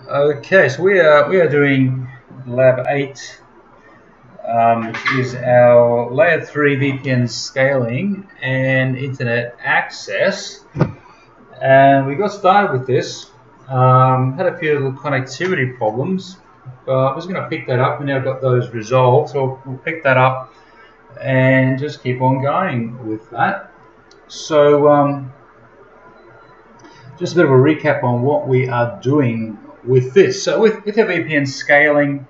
Okay, so we are doing Lab 8, which is our Layer 3 VPN scaling and internet access. And we got started with this. Had a few little connectivity problems, but we're just going to pick that up. We now got those resolved, so we'll pick that up and just keep on going with that. So just a bit of a recap on what we are doing with this. So with our VPN scaling,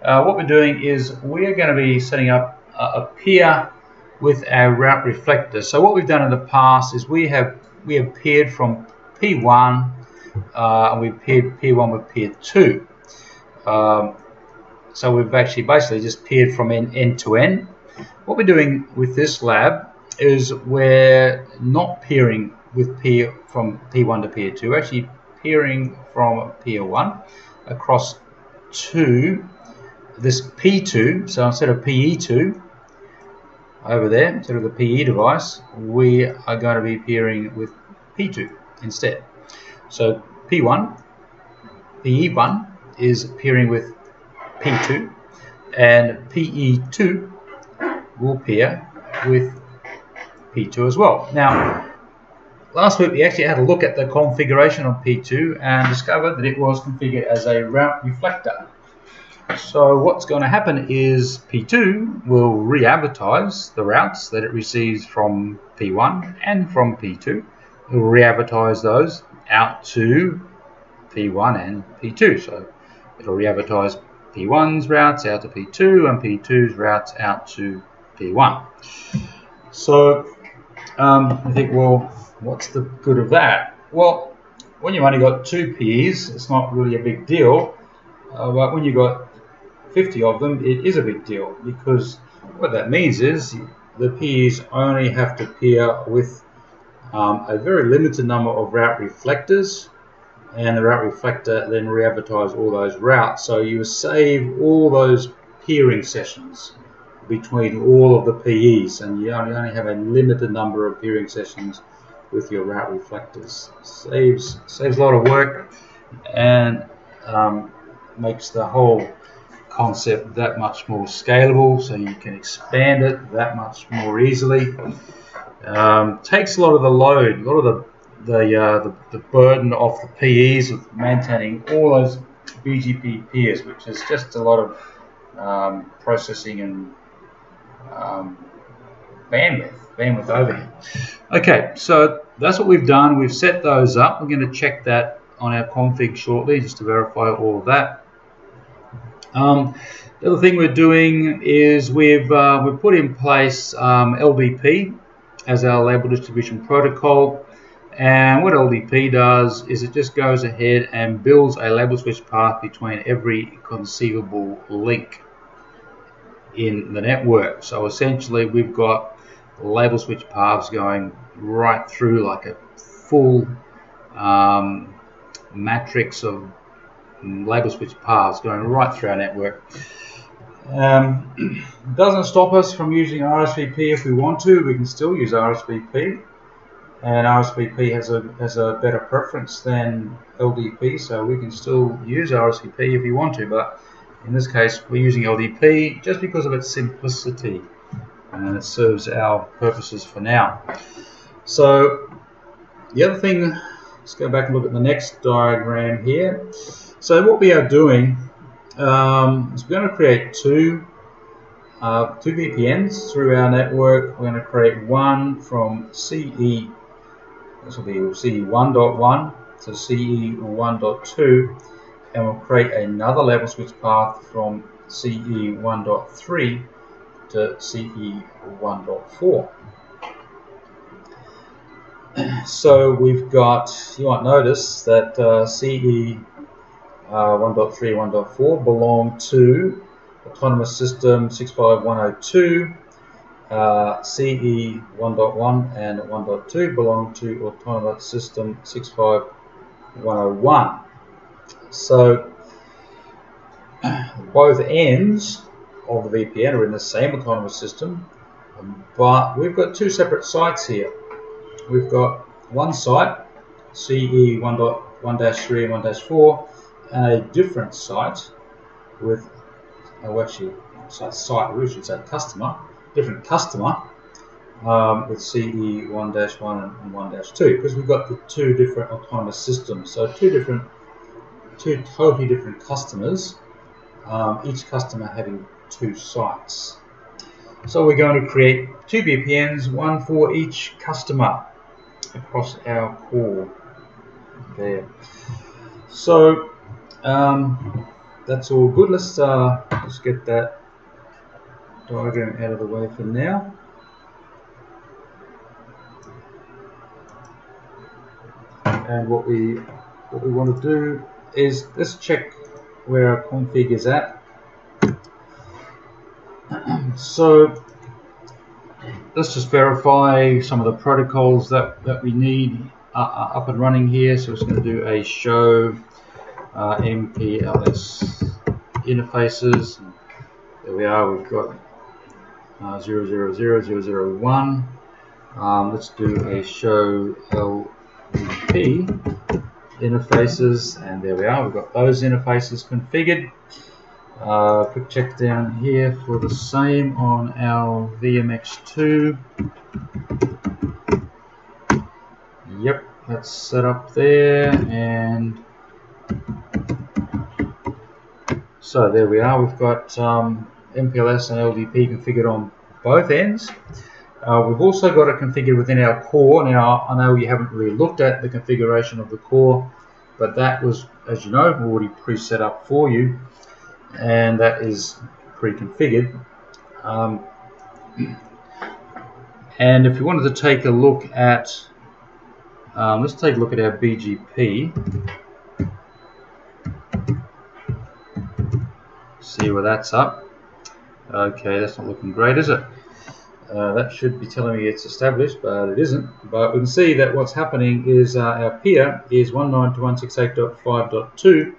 what we're doing is we are going to be setting up a peer with our route reflector. So what we've done in the past is we have peered from P1 and we've peered P1 with peer 2. So we've actually basically just peered from end to end. What we're doing with this lab is we're not peering with peer from P1 to peer 2. We're actually peering from peer 1 across to this P2. So instead of PE2 over there, instead of the PE device, we are going to be peering with P2 instead. So P1, PE1 is peering with P2, and PE2 will peer with P2 as well. Now, last week we actually had a look at the configuration of P2 and discovered that it was configured as a route reflector. So what's going to happen is P2 will re-advertise the routes that it receives from P1 and from P2. It will re-advertise those out to P1 and P2. So it will re-advertise P1's routes out to P2 and P2's routes out to P1. So I think, well, what's the good of that? Well, when you've only got 2 PEs, it's not really a big deal. But when you've got 50 of them, it is a big deal, because what that means is the PEs only have to peer with a very limited number of route reflectors, and the route reflector then re-advertise all those routes. So you save all those peering sessions between all of the PEs, and you only have a limited number of peering sessions with your route reflectors. Saves a lot of work and makes the whole concept that much more scalable, so you can expand it that much more easily. Takes a lot of the load, a lot of the burden off the PEs of maintaining all those BGP peers, which is just a lot of processing and bandwidth overhead. Okay, so that's what we've done. We've set those up. We're going to check that on our config shortly, just to verify all of that. The other thing we're doing is we've put in place LDP as our label distribution protocol, and what LDP does is it just goes ahead and builds a label switch path between every conceivable link in the network. So essentially we've got label switch paths going right through, like a full matrix of label switch paths going right through our network. Doesn't stop us from using RSVP if we want to. We can still use RSVP, and RSVP has a better preference than LDP, so we can still use RSVP if we want to, but in this case we're using LDP just because of its simplicity, and it serves our purposes for now. So the other thing, let's go back and look at the next diagram here. So what we are doing is we're going to create two VPNs through our network. We're going to create one from CE, this will be CE 1.1 to CE 1.2, and we'll create another label switch path from CE 1.3 to CE 1.4. So we've got, you might notice that CE 1.3, 1.4 belong to Autonomous System 65102, CE 1.1 and 1.2 belong to Autonomous System 65101. So both ends of the VPN are in the same autonomous system, but we've got two separate sites here. We've got one site, CE 1.1-3 and 1-4, a different site with, site, we should say customer, different customer with CE 1-1 and 1-2, because we've got the two different autonomous systems, so two totally different customers, each customer having two sites. So we're going to create two VPNs, one for each customer across our core there. So that's all good. Let's get that diagram out of the way for now. And what we want to do is let's check where our config is at. So let's just verify some of the protocols that we need up and running here. So it's going to do a show MPLS interfaces. There we are. We've got 0000001. Let's do a show LVP interfaces, and there we are. We've got those interfaces configured. Quick check down here for the same on our VMX2. Yep, that's set up there, and so there we are. We've got MPLS and LVP configured on both ends. We've also got it configured within our core. Now, I know you haven't really looked at the configuration of the core, but that was, as you know, already pre-set up for you, and that is pre-configured. And if you wanted to take a look at, let's take a look at our BGP. See where that's up. Okay, that's not looking great, is it? That should be telling me it's established, but it isn't. But we can see that what's happening is our peer is 192.168.5.2,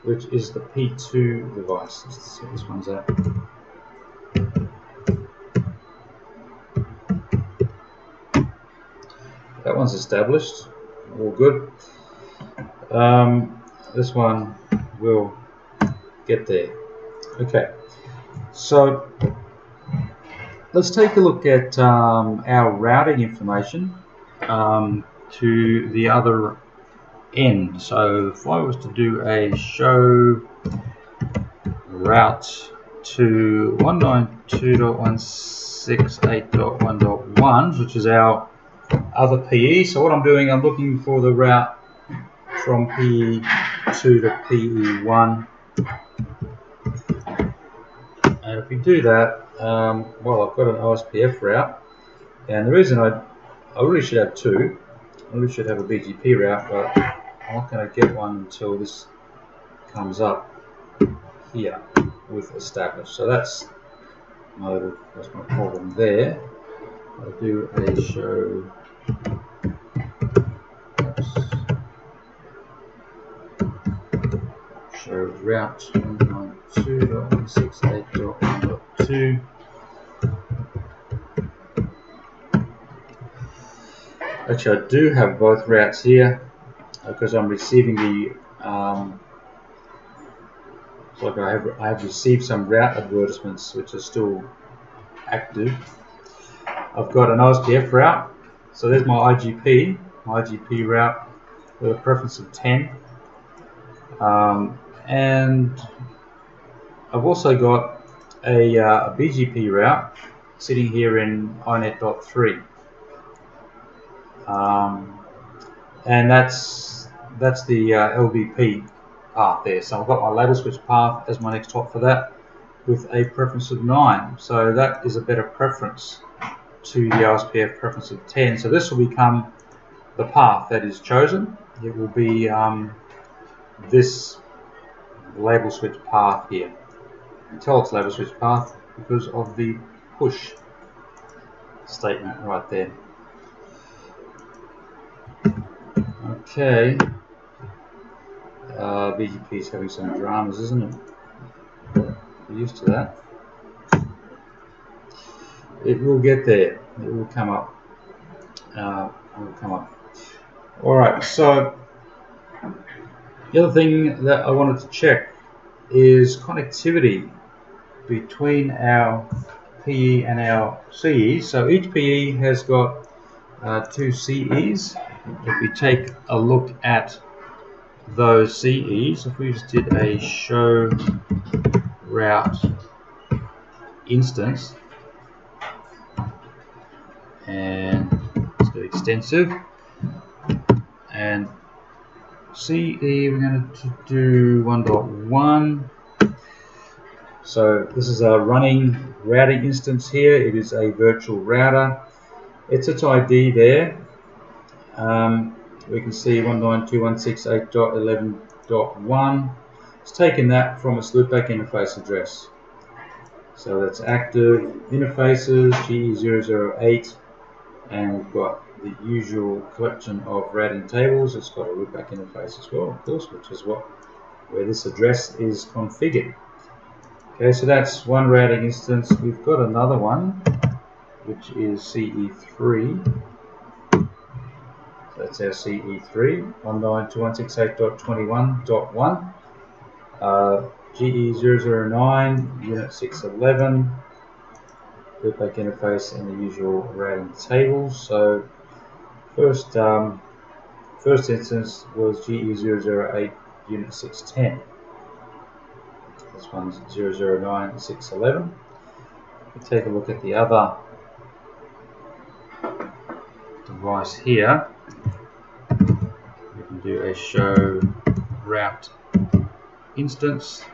which is the P2 device. Let's see what this one's at. That one's established. All good. This one will get there. Okay. So let's take a look at our routing information to the other end. So if I was to do a show route to 192.168.1.1, which is our other PE. So what I'm doing, I'm looking for the route from PE2 to PE1. And if we do that, well, I've got an OSPF route, and the reason I really should have two. I really should have a BGP route, but I'm not going to get one until this comes up here with established. So that's my problem there. I'll do a show. Show route 192.168.1.2. Actually, I do have both routes here because I'm receiving the like I have received some route advertisements which are still active. I've got an OSPF route, so there's my IGP route with a preference of 10, and I've also got a BGP route sitting here in inet.3, and that's the LVP path there. So I've got my label switch path as my next hop for that with a preference of 9. So that is a better preference to the OSPF preference of 10. So this will become the path that is chosen. It will be this label switch path here. You can tell it's label switch path because of the push statement right there. Okay. BGP is having some dramas, isn't it? We're used to that. It will get there. It will come up. All right. So The other thing that I wanted to check is connectivity between our PE and our CE. So each PE has got 2 CEs. If we take a look at those CEs, if we just did a show route instance and let's do extensive, and CE we're going to do 1.1. So this is a running routing instance here. It is a virtual router. It's its ID there. We can see 192.168.11.1. It's taken that from its loopback interface address. So that's active interfaces GE008, and we've got the usual collection of routing tables. It's got a loopback interface as well, of course, which is where this address is configured. Okay, so that's one routing instance. We've got another one, which is CE3. So that's our CE3, 192.168.21.1. GE009, Unit 611, loopback interface, and the usual routing tables. So first instance was GE008, Unit 610. This one's 009, 611. We take a look at the other device here. We can do a show route instance,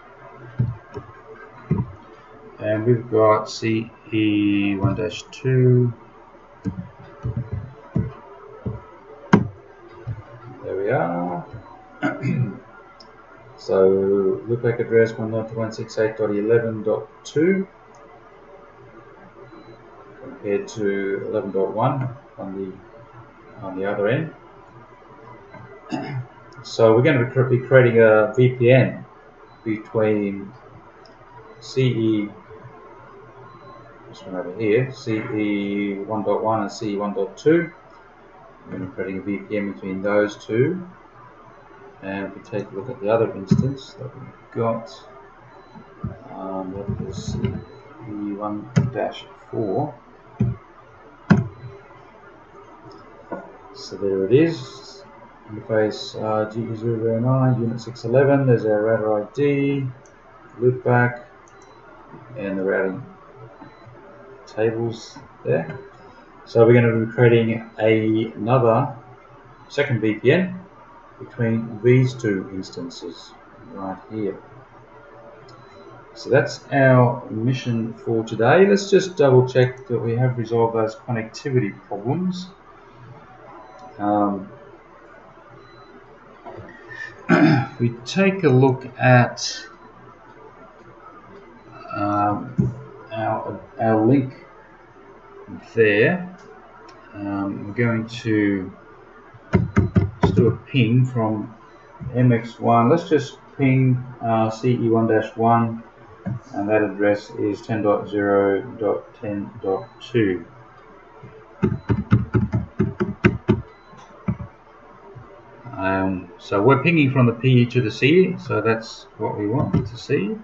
and we've got CE1-2. There we are. So loopback address 192.168.11.2 compared to 11.1 on the other end. So we're going to be creating a VPN between CE, this one over here, CE1.1 and CE1.2. We're going to be creating a VPN between those two. And if we take a look at the other instance that we've got, that is CE1-4. So there it is. Interface GE009, Unit 611. There's our router ID, loopback, and the routing tables there. So we're going to be creating another second VPN between these two instances right here. So that's our mission for today. Let's just double check that we have resolved those connectivity problems. We take a look at our link there. We're going to just do a ping from MX1. Let's just ping CE1-1, and that address is 10.0.10.2. So we're pinging from the PE to the CE, so that's what we want to see.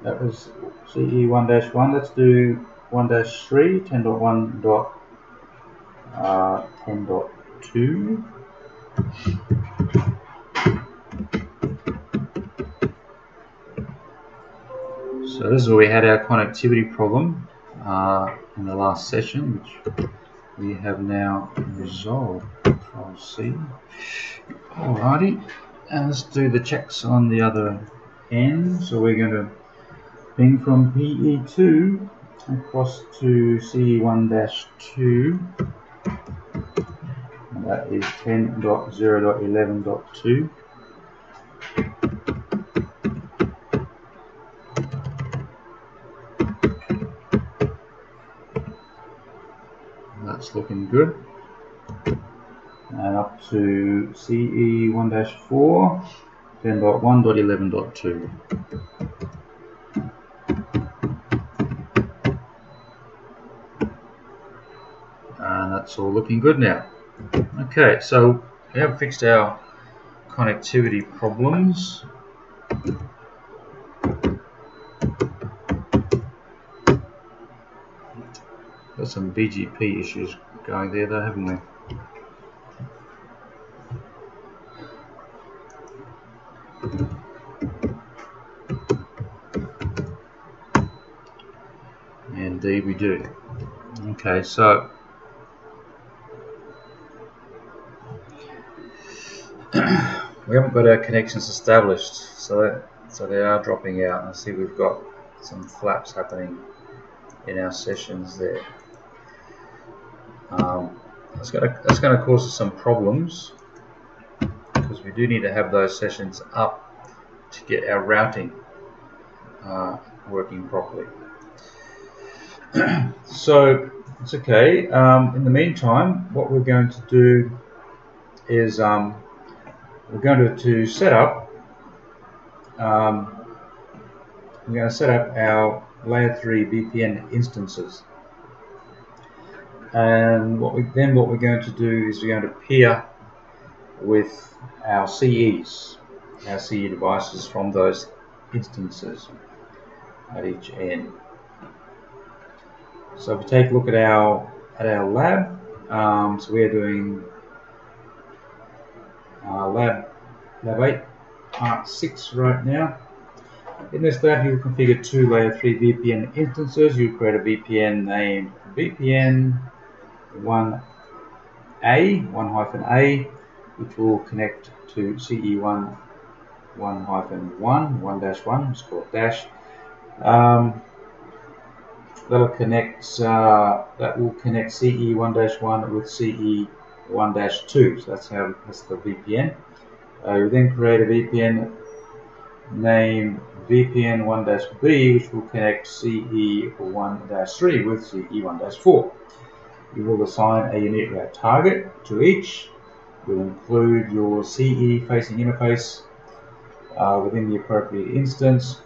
That was CE1-1. Let's do 1-3, 10.1.10.2. So this is where we had our connectivity problem in the last session, which we have now resolved. Control C. Alrighty, and let's do the checks on the other end. So we're going to ping from PE2 across to CE1-2, and that is 10.0.11.2. That's looking good. And up to CE1-4, 10.1.11.2. And that's all looking good now. Okay, so we have fixed our connectivity problems. Got some BGP issues going there though, haven't we? Indeed we do. Okay, so we haven't got our connections established, so they are dropping out. I see we've got some flaps happening in our sessions there. That's going to cause us some problems, because we do need to have those sessions up to get our routing working properly. So it's okay. In the meantime, what we're going to do is we're going to set up. We're going to set up our layer 3 VPN instances, and what we're going to do is we're going to peer with our CE devices from those instances at each end. So if we take a look at our lab, so we're doing lab 8 part 6 right now. In this lab, you will configure 2 layer 3 VPN instances. You create a VPN named VPN 1A, which will connect to CE1 1-1, it's called dash. That will connect CE1-1 with CE1-2. So that's the VPN. You then create a VPN named VPN 1-B, which will connect CE1-3 with CE1-4. You will assign a unique route target to each. You'll include your CE facing interface within the appropriate instance.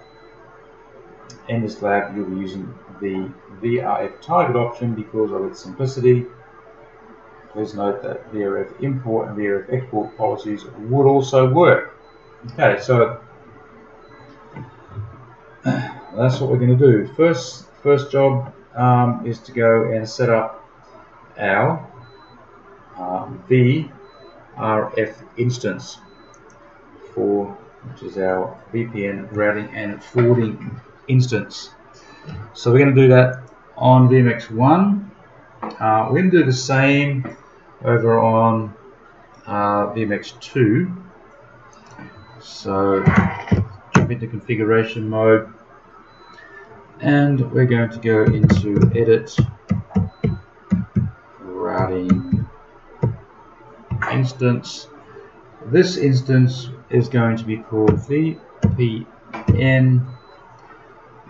In this lab, you'll be using the VRF target option because of its simplicity. Please note that VRF import and VRF export policies would also work. Okay, so that's what we're going to do. First job is to go and set up our VRF instance which is our VPN routing and forwarding instance. So we're going to do that on VMX1. We're going to do the same over on VMX2. So jump into configuration mode, and we're going to go into edit routing instance. This instance is going to be called VPN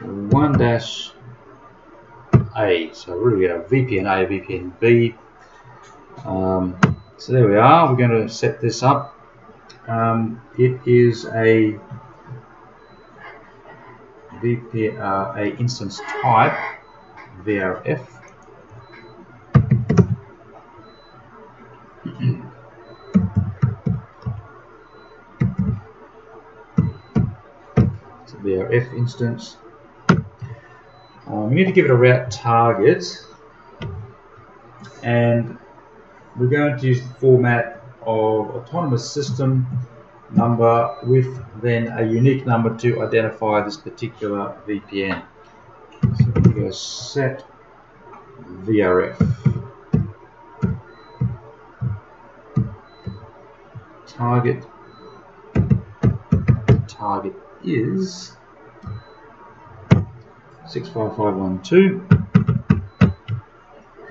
1-A. So really we have VPN A, VPN B. So there we are. We're going to set this up. It is a VPN a instance type VRF. It's a VRF instance. We need to give it a route target, and we're going to use the format of autonomous system number with then a unique number to identify this particular VPN. So we go set VRF target. Target is 65512,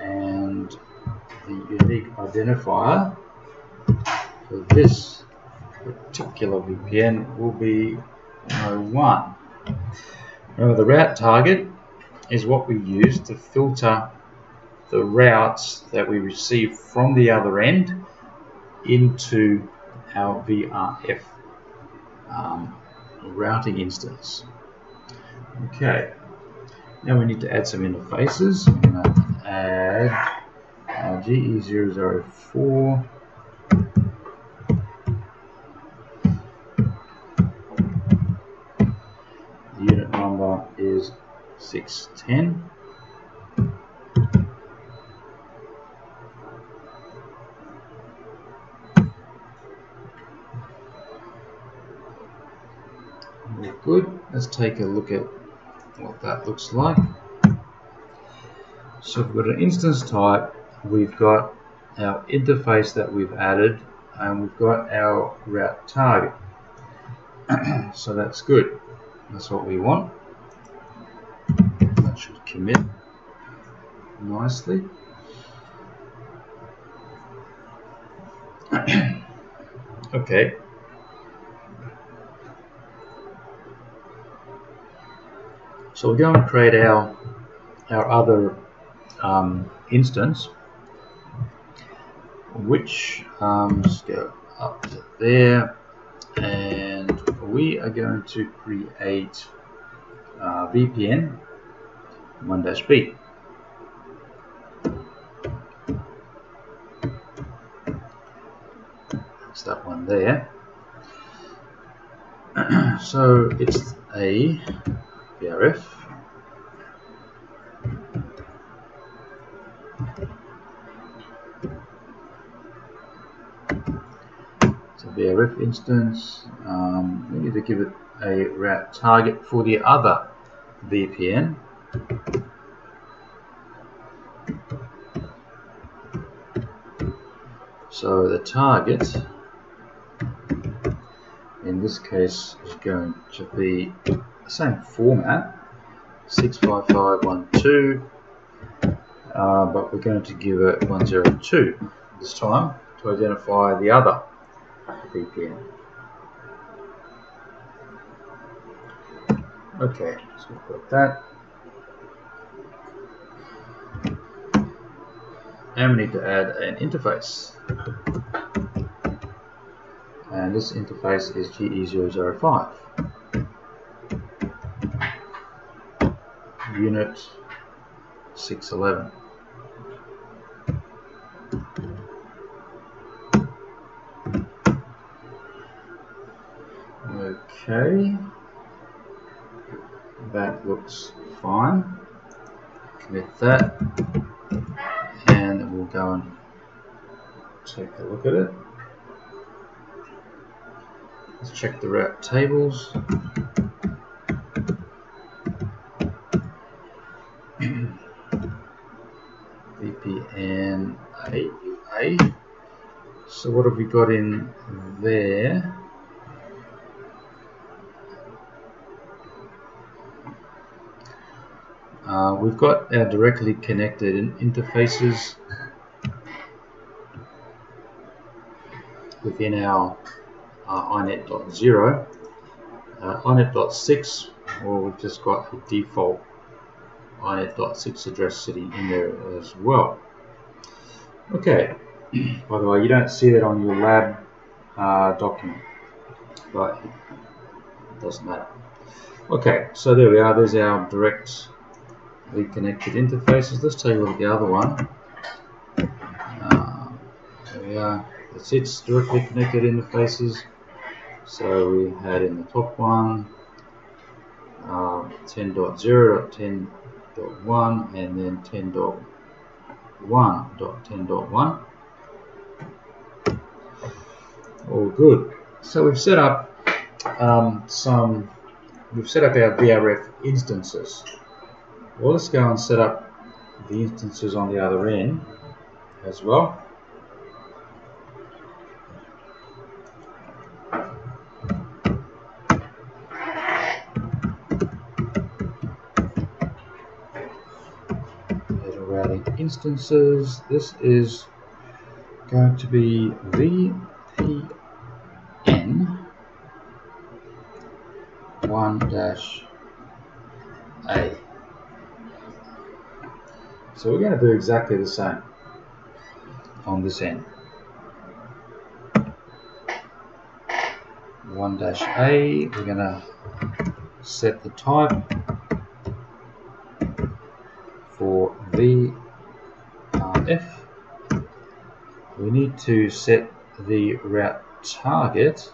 and the unique identifier for this particular VPN will be 101. Remember, the route target is what we use to filter the routes that we receive from the other end into our VRF routing instance. Okay. Now we need to add some interfaces. I'm going to add GE004 type is 610. All good. Let's take a look at what that looks like. So we've got an instance type, we've got our interface that we've added, and we've got our route target. So that's good. That's what we want. That should commit nicely. Okay. So we're going to create our other instance, which let's go up to there, and we are going to create VPN 1-B. That's that one there. So it's a VRF. It's a VRF instance. We need to give it a route target for the other VPN. So the target in this case is going to be the same format, 65512, but we're going to give it 102 this time to identify the other VPN. Okay, so we've got that. And we need to add an interface. And this interface is GE005. Unit 611. Okay. That looks fine. Commit that. And we'll go and take a look at it. Let's check the route tables. VPN A. So what have we got in there? We've got our directly connected interfaces within our inet.0. inet.6, well, we've just got a default inet.6 address sitting in there as well. Okay, by the way, you don't see that on your lab document, but it doesn't matter. Okay, so there we are. There's our directly connected interfaces. Let's take a look at the other one. There we are. That's its directly connected interfaces. So we had in the top one 10.0.10.1 and then 10.1.10.1. All good. So we've set up our VRF instances. Well, let's go and set up the instances on the other end as well. Routing instances. This is going to be VPN 1-A. So we're going to do exactly the same on this end. 1-A, we're going to set the type for VRF. We need to set the route target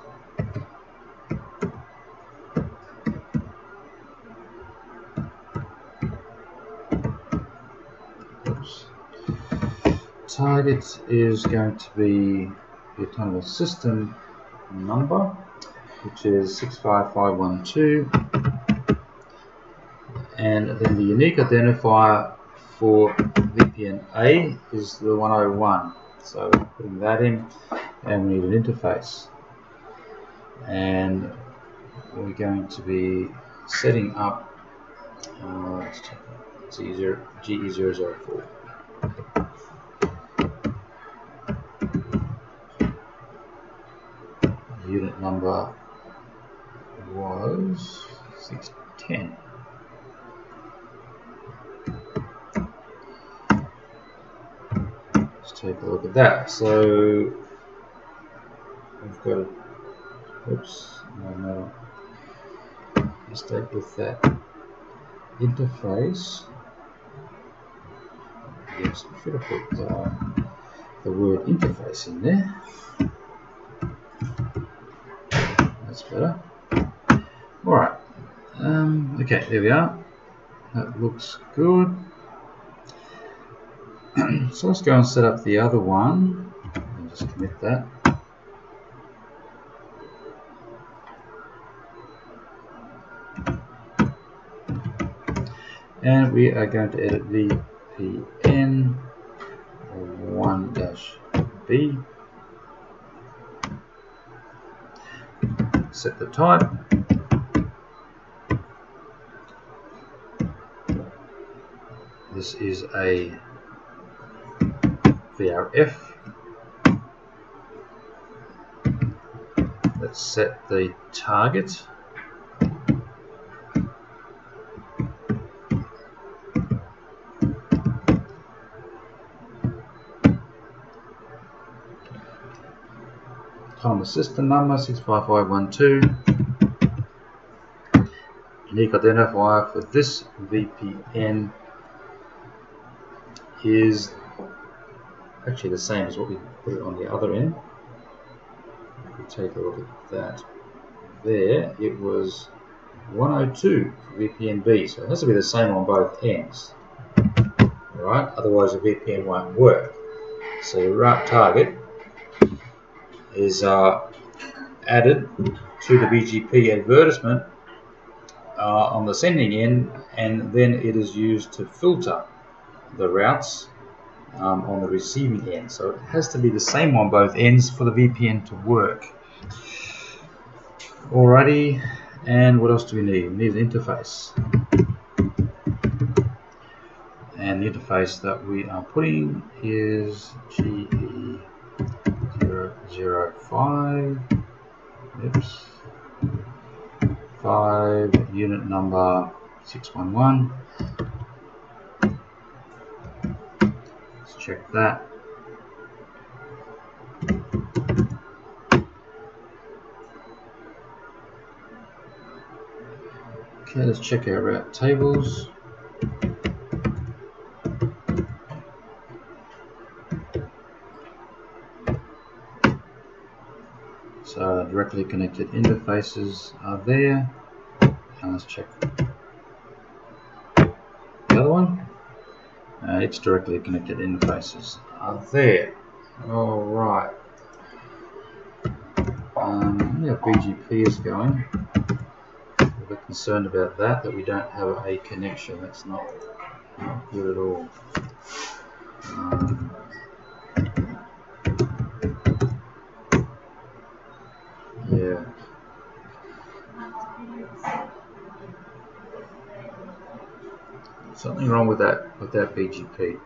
target is going to be the autonomous system number, which is 65512, and then the unique identifier for VPN A is the 101. So putting that in, and we need an interface, and we're going to be setting up GE004. The unit number was 610. Let's take a look at that. So we've got a, oops, no mistake with that interface. Yes, I should have put the word interface in there. That's better. Alright, okay, there we are. That looks good. So let's go and set up the other one and just commit that. And we are going to edit VPN 1-B. Set the type. This is a VRF. Let's set the target. Autonomous system number 65512. Unique identifier for this VPN is actually the same as what we put it on the other end. If we take a look at that there, it was 102 for VPN B, so it has to be the same on both ends. Alright, otherwise the VPN won't work. So the route target is added to the BGP advertisement on the sending end, and then it is used to filter the routes on the receiving end. So it has to be the same on both ends for the VPN to work. Alrighty, and what else do we need? We need an interface. And the interface that we are putting is GE005. Oops. 5, unit number 611. Let's check that. Okay, let's check our route tables. So directly connected interfaces are there. And let's check the other one. Its directly connected interfaces are there. Alright. Yeah, BGP is going. We're a bit concerned about that we don't have a connection. That's not good at all. Yeah. Something wrong with that BGP.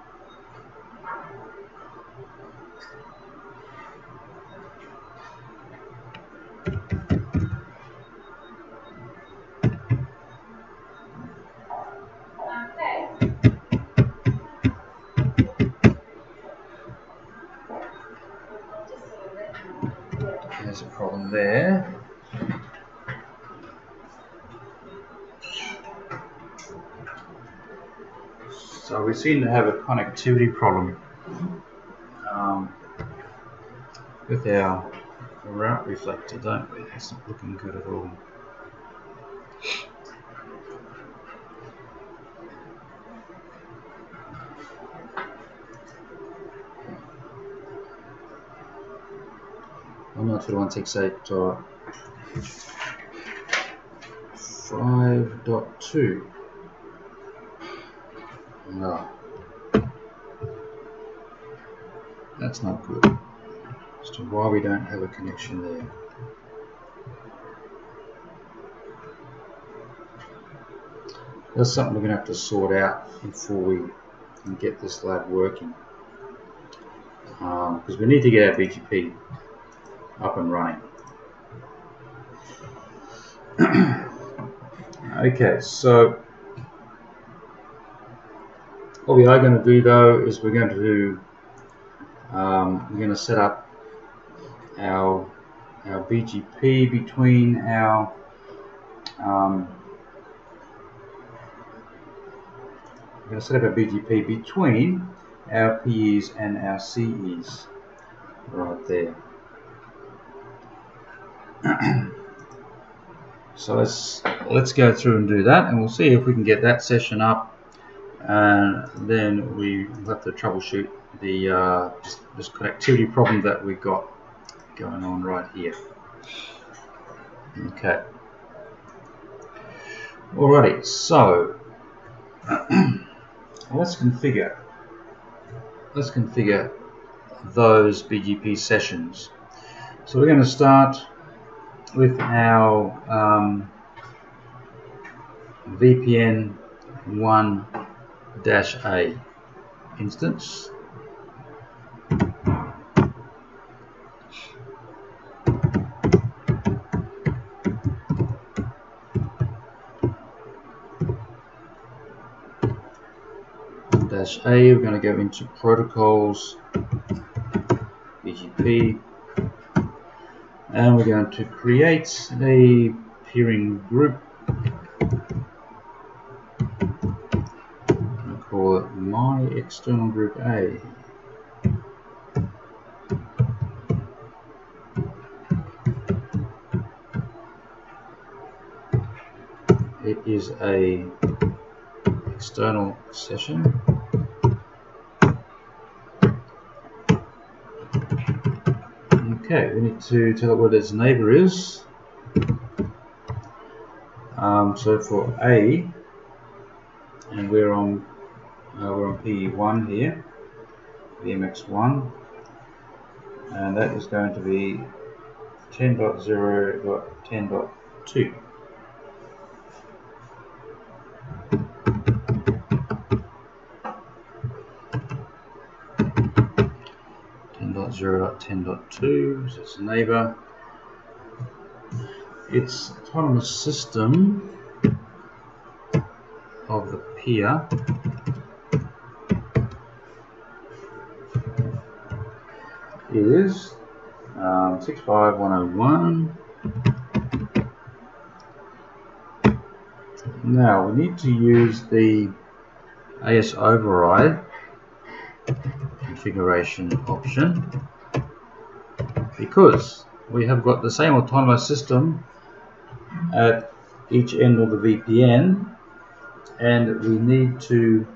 There's a problem there. So we seem to have a connectivity problem with our route reflector, don't we? It's not looking good at all. 192.168.5.2. No, that's not good. As to why we don't have a connection there. That's something we're going to have to sort out before we can get this lab working. Because we need to get our BGP up and running. Okay, so what we are going to do though is we're going to set up our BGP between our between our PEs and our CEs right there. So let's go through and do that, and we'll see if we can get that session up, and then we have to troubleshoot the this connectivity problem that we've got going on right here. Okay. Alrighty, so let's configure those BGP sessions. So we're going to start with our VPN 1-A instance. -A, we're going to go into protocols, BGP, and we're going to create a peering group. I'll call it my external group A. It is a external session. Okay, we need to tell it what its neighbor is. So for A, and we're on PE1 here, VMX1, and that is going to be 10.0.10.2. .0.10.2, so it's a neighbor. Its autonomous system of the peer is 65101. Now we need to use the AS override configuration option, because we have got the same autonomous system at each end of the VPN, and we need to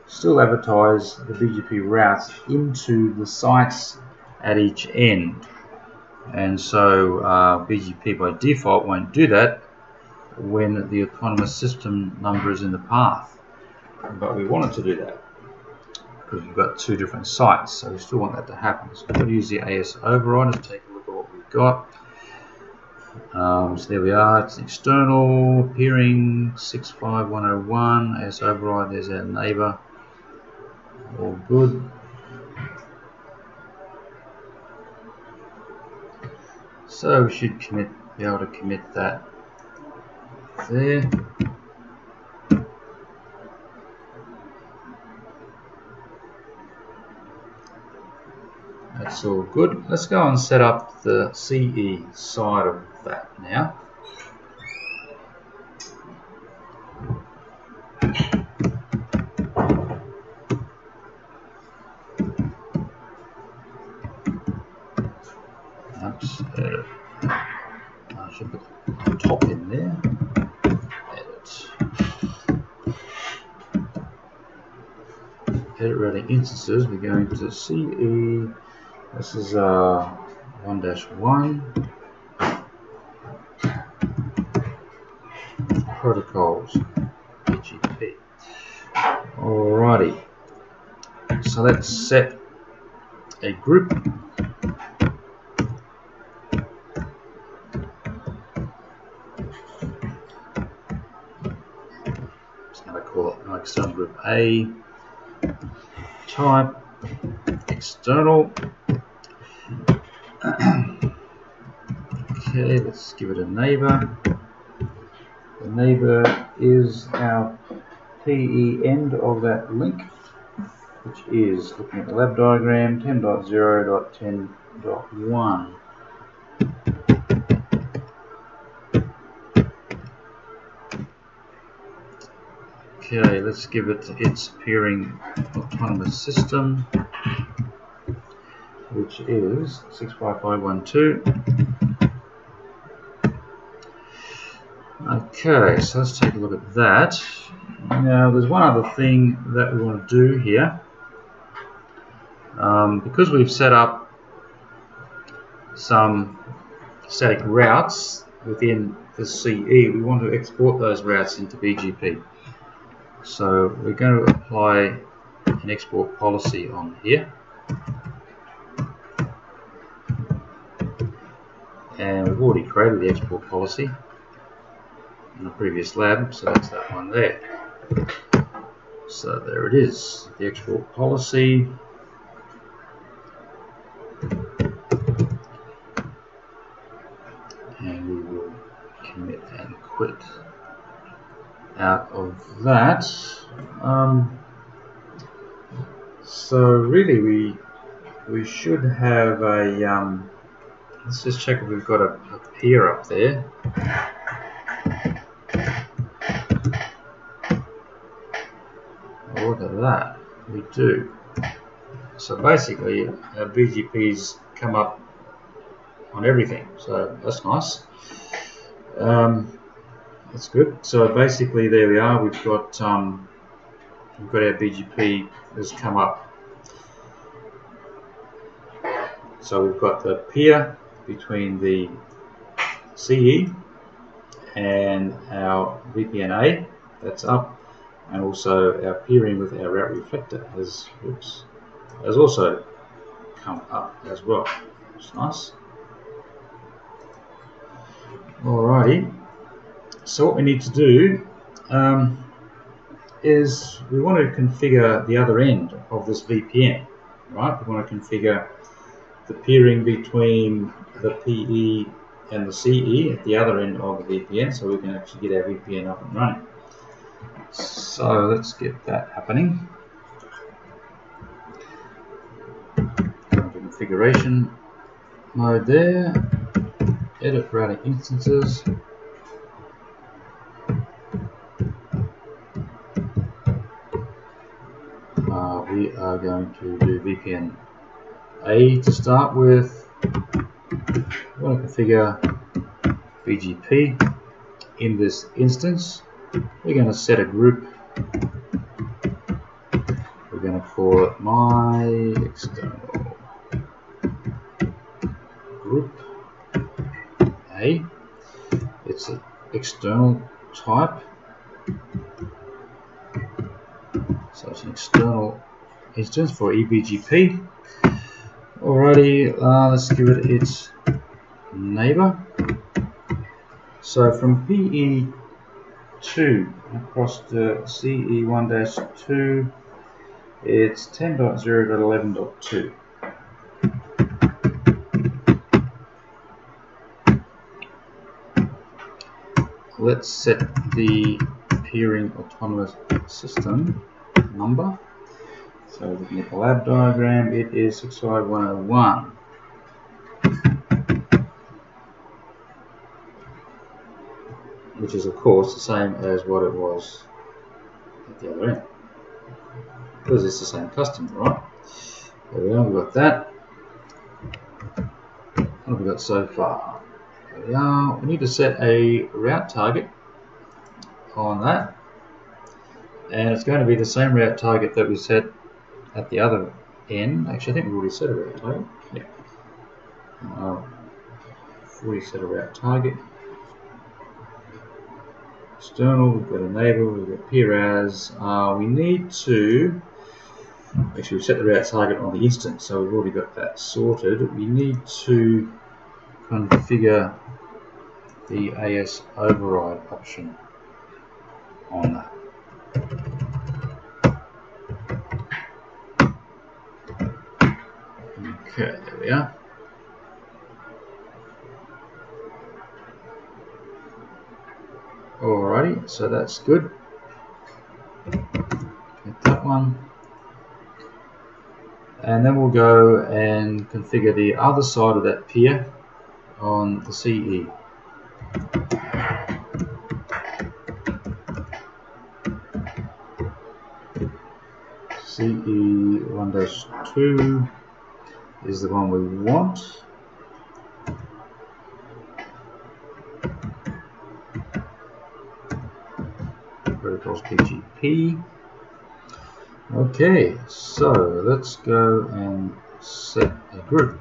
still advertise the BGP routes into the sites at each end. And so BGP by default won't do that when the autonomous system number is in the path, but we want it to do that because we've got two different sites, so we still want that to happen. So we're going to use the AS override and take a look at what we've got. So there we are, it's external, peering 65101, AS override, there's our neighbor, all good. So we should be able to commit that there. That's all good. Let's go and set up the CE side of that now. Oops, edit. I should put the top in there. Edit. Edit routing instances. We're going to CE. This is 1-1 protocols BGP. Alrighty, so let's set a group. Just going to call it my external group A, type external. Okay, let's give it a neighbor. The neighbor is our PE end of that link, which is, looking at the lab diagram, 10.0.10.1. Okay, let's give it its peering autonomous system, which is 65512. Okay, so let's take a look at that. Now, there's one other thing that we want to do here. Because we've set up some static routes within the CE, we want to export those routes into BGP. So we're going to apply an export policy on here. And we've already created the export policy in the previous lab, so that's that one there. So there it is, the export policy. And we will commit and quit out of that. So really we should have a let's just check if we've got a peer up there. Oh, look at that, we do. So basically our BGPs come up on everything, so that's nice. That's good. So basically there we are, we've got our BGP has come up. So we've got the peer between the CE and our VPN-A, that's up, and also our peering with our route reflector has also come up as well. It's nice. Alrighty, so what we need to do is we want to configure the other end of this VPN, right? We want to configure the peering between the PE and the CE at the other end of the VPN, so we can actually get our VPN up and running. So let's get that happening. Go to configuration mode there, edit routing instances. We are going to do VPN A to start with. We want to configure BGP in this instance. We're going to set a group. We're going to call it my external group A. It's an external type, so it's an external instance for eBGP. Alrighty, let's give it its neighbor. So from PE2 across to CE1-2, it's 10.0.11.2. Let's set the peering autonomous system number. So looking at the lab diagram, it is 65101. Which is of course the same as what it was at the other end, because it's the same customer, right? There we are, we've got that. What have we got so far? There we are. We need to set a route target on that, and it's going to be the same route target that we set at the other end. Actually, I think we already set a route target. Yeah. 40 set a route target. External, we've got enable, we've got peer as. We need to actually we've set the route target on the instance, so we've already got that sorted. We need to configure the AS override option on that. Okay, there we are. Alrighty, so that's good. Get that one. And then we'll go and configure the other side of that peer on the CE. CE 1-2 is the one we want. Protocols PGP. Okay, so let's go and set a group.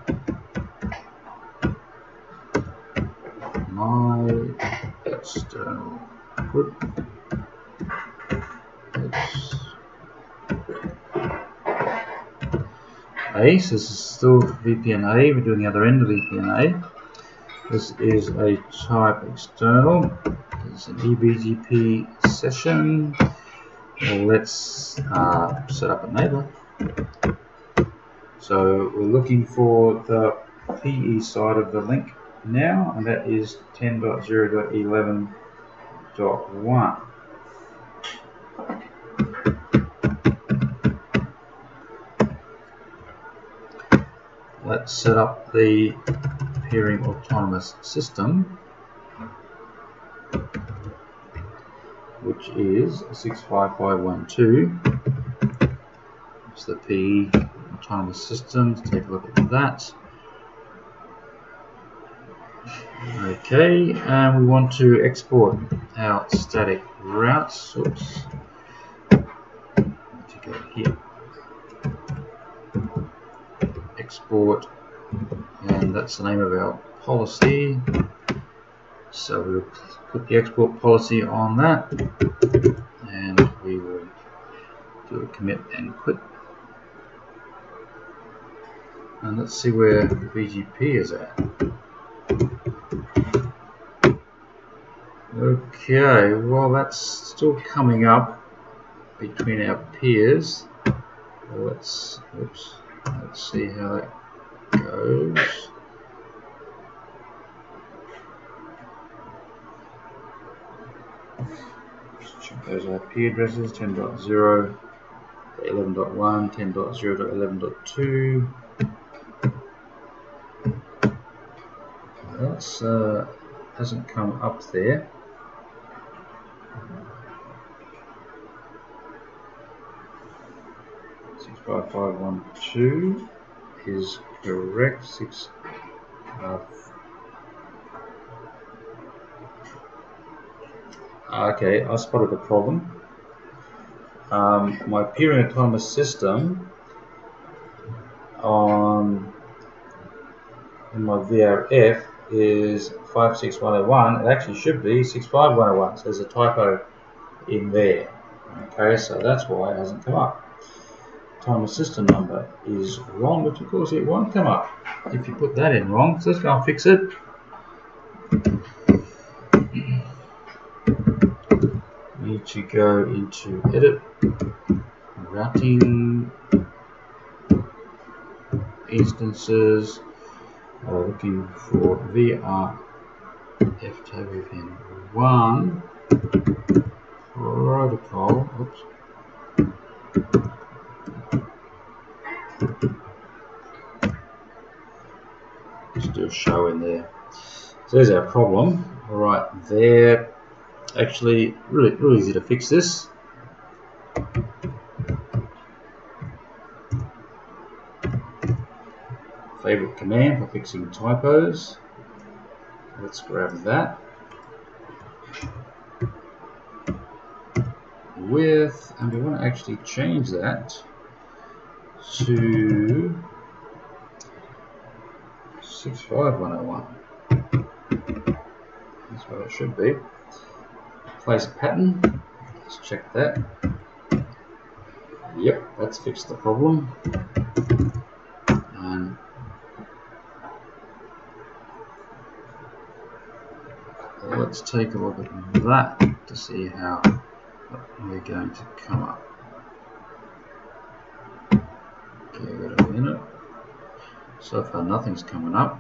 My external group. So this is still VPN-A. We're doing the other end of VPN-A. This is a type external. It's an eBGP session. Well, let's set up a neighbor. So we're looking for the PE side of the link now, and that is 10.0.11.1. Let's set up the peering autonomous system, which is 65512. It's the PE autonomous system. Let's take a look at that. Okay, and we want to export our static routes. Oops. To go here. Export, and that's the name of our policy. So we'll put the export policy on that, and we will do a commit and quit. And let's see where the BGP is at. Okay, well that's still coming up between our peers. Let's see how that goes. Let's check those IP addresses: 10.0.11.1, 10.0.11.2. That's hasn't come up there. Six 5512 is correct. Okay, I spotted a problem. My peering autonomous system in my VRF is 56101. It actually should be 65101. So there's a typo in there. Okay, so that's why it hasn't come up. Autonomous system number is wrong, but of course it won't come up if you put that in wrong. So let's go and fix it. Need to go into edit, routing, instances. We're looking for VRF1 protocol. Oops. Just do a show in there. So there's our problem right there. Actually, really easy to fix this. Favorite command for fixing typos. Let's grab that. And we want to actually change that to 65101. That's what it should be. Place a pattern. Let's check that. Yep, that's fixed the problem. And let's take a look at that to see how we're going to come up. Okay, we've got a minute. So far nothing's coming up.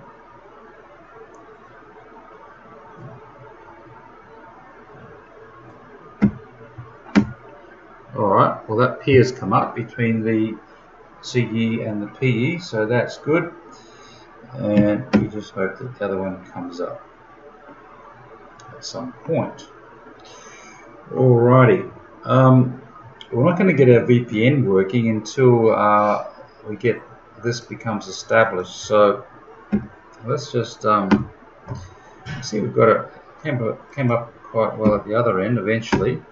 Alright, well that P has come up between the CE and the PE, so that's good. And we just hope that the other one comes up at some point. Alrighty, we're not going to get our VPN working until we get this becomes established. So let's just see. We've got it came up quite well at the other end. Eventually,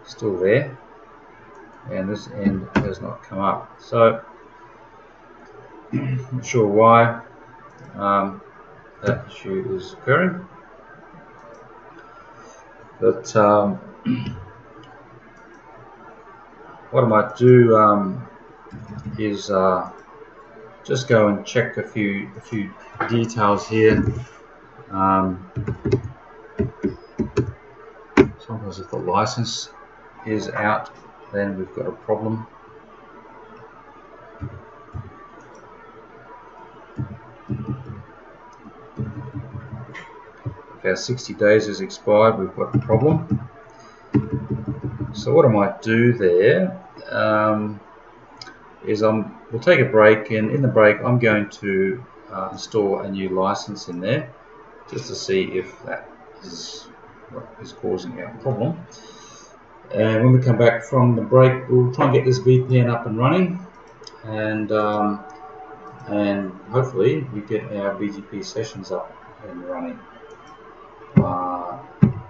still there, and this end has not come up. So not sure why that issue is occurring, but what I might do is just go and check a few details here. Sometimes if the license is out, then we've got a problem. If our 60 days has expired, we've got a problem. So what I might do there is we'll take a break, and in the break I'm going to install a new license in there just to see if that is what is causing our problem. And when we come back from the break, we'll try and get this VPN up and running, and hopefully we get our BGP sessions up and running.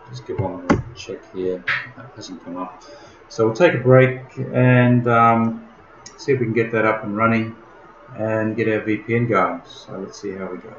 Just give one more check here. That hasn't come up. So we'll take a break and see if we can get that up and running and get our VPN going. So let's see how we go.